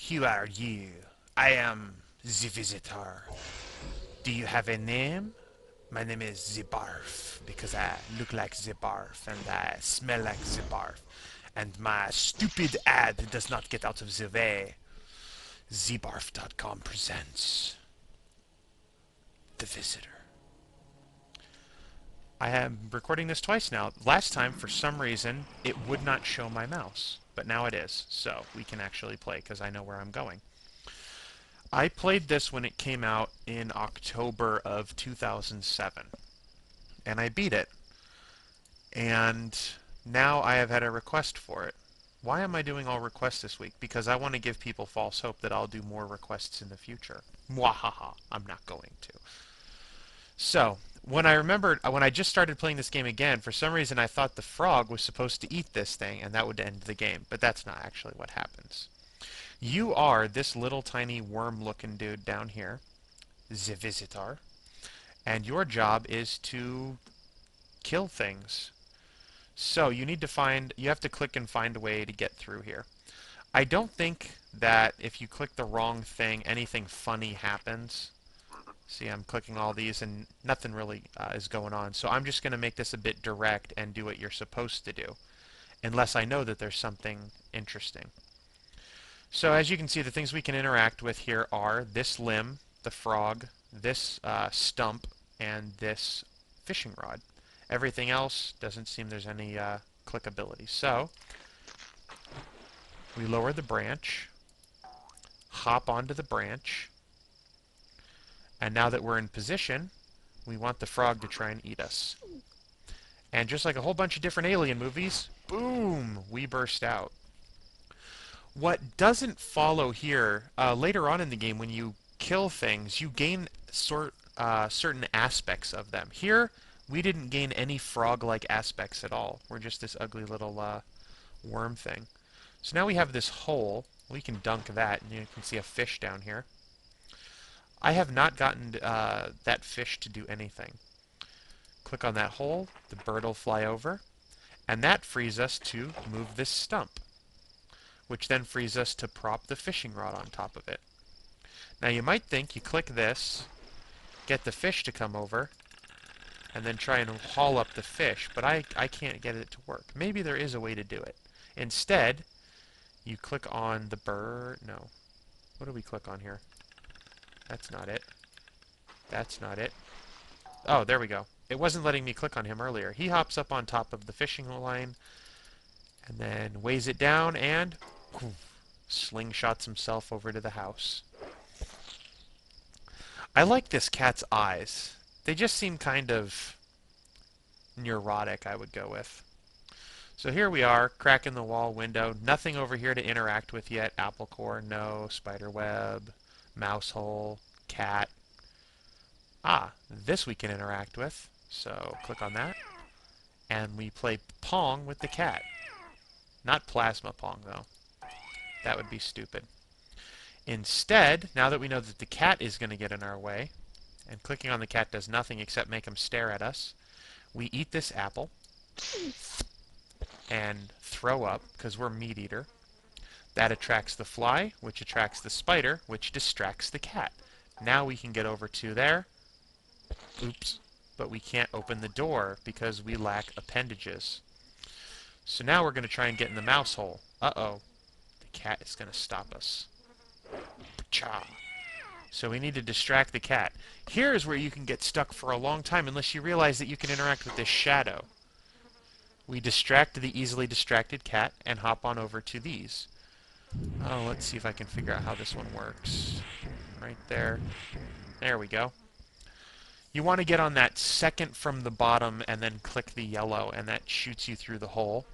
Who are you? I am the visitor. Do you have a name? My name is the barf because I look like the barf and I smell like the barf. And my stupid ad does not get out of the way. Zbarf.com presents The Visitor. I am recording this twice now. Last time, for some reason, it would not show my mouse. But now it is, so we can actually play because I know where I'm going. I played this when it came out in October of 2007. And I beat it. And now I have had a request for it. Why am I doing all requests this week? Because I want to give people false hope that I'll do more requests in the future. Mwahaha, I'm not going to. So, when I just started playing this game again, for some reason I thought the frog was supposed to eat this thing and that would end the game. But that's not actually what happens. You are this little tiny worm-looking dude down here, the visitor, and your job is to kill things. So you have to click and find a way to get through here. I don't think that if you click the wrong thing, anything funny happens. See, I'm clicking all these and nothing really is going on. So I'm just going to make this a bit direct and do what you're supposed to do, unless I know that there's something interesting. So as you can see, the things we can interact with here are this limb, the frog, this stump, and this fishing rod. Everything else doesn't seem there's any clickability. So we lower the branch, hop onto the branch, and now that we're in position, we want the frog to try and eat us. And just like a whole bunch of different alien movies, boom, we burst out. What doesn't follow here, later on in the game when you kill things, you gain certain aspects of them. Here, we didn't gain any frog-like aspects at all. We're just this ugly little worm thing. So now we have this hole. We can dunk that, and you can see a fish down here. I have not gotten that fish to do anything. Click on that hole, the bird will fly over, and that frees us to move this stump, which then frees us to prop the fishing rod on top of it. Now you might think you click this, get the fish to come over, and then try and haul up the fish, but I can't get it to work. Maybe there is a way to do it. Instead, you click on the bird. No. What do we click on here? That's not it. That's not it. Oh, there we go. It wasn't letting me click on him earlier. He hops up on top of the fishing line, and then weighs it down, and slingshots himself over to the house. I like this cat's eyes. They just seem kind of neurotic, I would go with. So here we are, cracking the wall window. Nothing over here to interact with yet. Apple core, no. Spider web, mouse hole, cat. Ah, this we can interact with. So click on that. And we play Pong with the cat. Not Plasma Pong, though. That would be stupid. Instead, now that we know that the cat is going to get in our way, and clicking on the cat does nothing except make him stare at us, we eat this apple and throw up, because we're meat eater. That attracts the fly, which attracts the spider, which distracts the cat. Now we can get over to there. Oops. But we can't open the door because we lack appendages. So now we're going to try and get in the mouse hole. Uh-oh. The cat is going to stop us. Cha. So we need to distract the cat. Here is where you can get stuck for a long time unless you realize that you can interact with this shadow. We distract the easily distracted cat and hop on over to these. Oh, let's see if I can figure out how this one works. Right there. There we go. You want to get on that second from the bottom and then click the yellow, and that shoots you through the hole.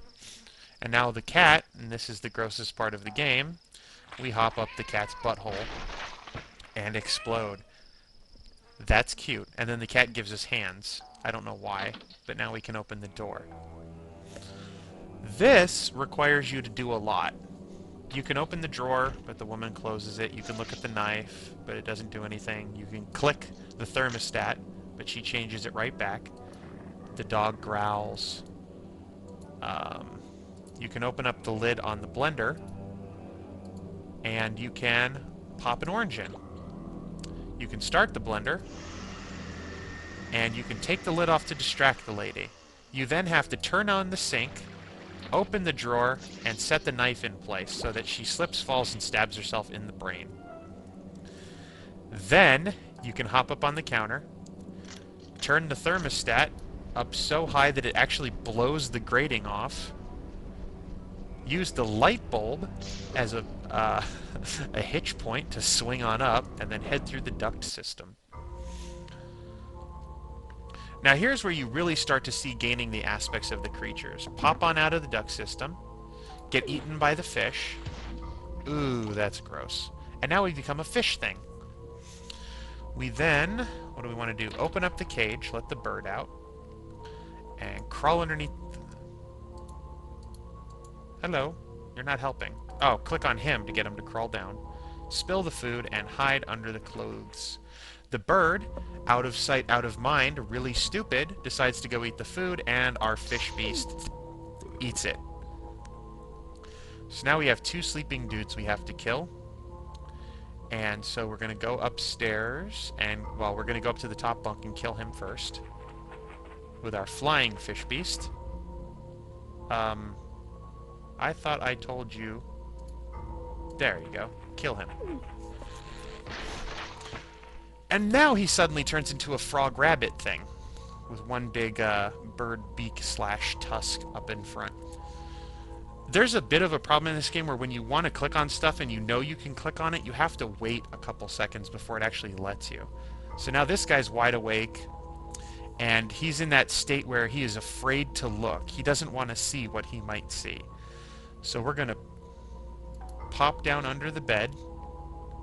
And now the cat, and this is the grossest part of the game, we hop up the cat's butthole and explode. That's cute. And then the cat gives us hands. I don't know why, but now we can open the door. This requires you to do a lot. You can open the drawer, but the woman closes it. You can look at the knife, but it doesn't do anything. You can click the thermostat, but she changes it right back. The dog growls. You can open up the lid on the blender, and you can pop an orange in. You can start the blender, and you can take the lid off to distract the lady. You then have to turn on the sink, open the drawer, and set the knife in place so that she slips, falls, and stabs herself in the brain. Then you can hop up on the counter, turn the thermostat up so high that it actually blows the grating off, use the light bulb as a a hitch point to swing on up, and then head through the duct system. Now here's where you really start to see gaining the aspects of the creatures. Pop on out of the duct system, get eaten by the fish. Ooh, that's gross. And now we become a fish thing. We then, what do we want to do? Open up the cage, let the bird out, and crawl underneath. Hello, you're not helping. Oh, click on him to get him to crawl down. Spill the food and hide under the clothes. The bird, out of sight, out of mind, really stupid, decides to go eat the food, and our fish beast eats it. So now we have two sleeping dudes we have to kill. And so we're going to go upstairs, and, well, we're going to go up to the top bunk and kill him first. With our flying fish beast. I thought I told you... There you go. Kill him. And now he suddenly turns into a frog-rabbit thing. With one big bird beak / tusk up in front. There's a bit of a problem in this game where when you want to click on stuff and you know you can click on it, you have to wait a couple seconds before it actually lets you. So now this guy's wide awake, and he's in that state where he is afraid to look. He doesn't want to see what he might see. So we're going to pop down under the bed.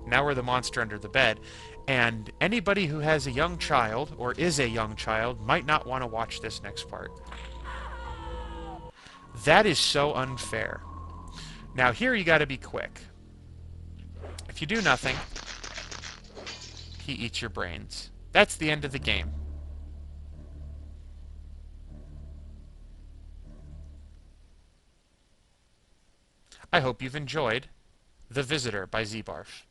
Now we're the monster under the bed. And anybody who has a young child, or is a young child, might not want to watch this next part. That is so unfair. Now here you gotta be quick. If you do nothing, he eats your brains. That's the end of the game. I hope you've enjoyed The Visitor by Zbarf.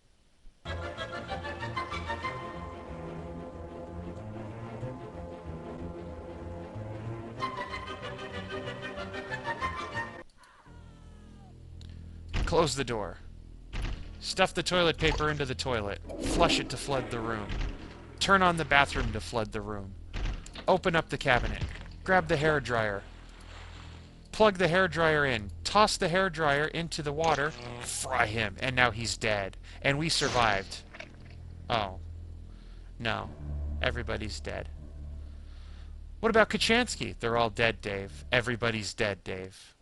Close the door. Stuff the toilet paper into the toilet. Flush it to flood the room. Turn on the bathroom to flood the room. Open up the cabinet. Grab the hairdryer. Plug the hairdryer in. Toss the hairdryer into the water. Fry him. And now he's dead. And we survived. Oh. No. Everybody's dead. What about Kachansky? They're all dead, Dave. Everybody's dead, Dave.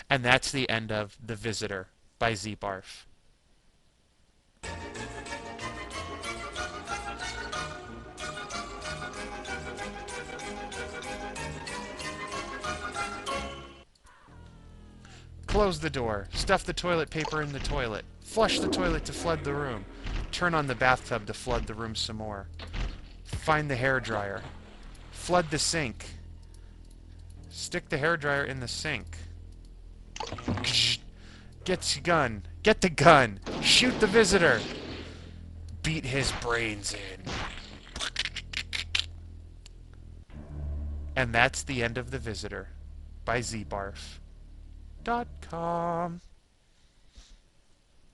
And that's the end of The Visitor by Zbarf. Close the door. Stuff the toilet paper in the toilet. Flush the toilet to flood the room. Turn on the bathtub to flood the room some more. Find the hairdryer. Flood the sink. Stick the hairdryer in the sink. Get the gun. Get the gun. Shoot the visitor. Beat his brains in. And that's the end of The Visitor by Zbarf.com.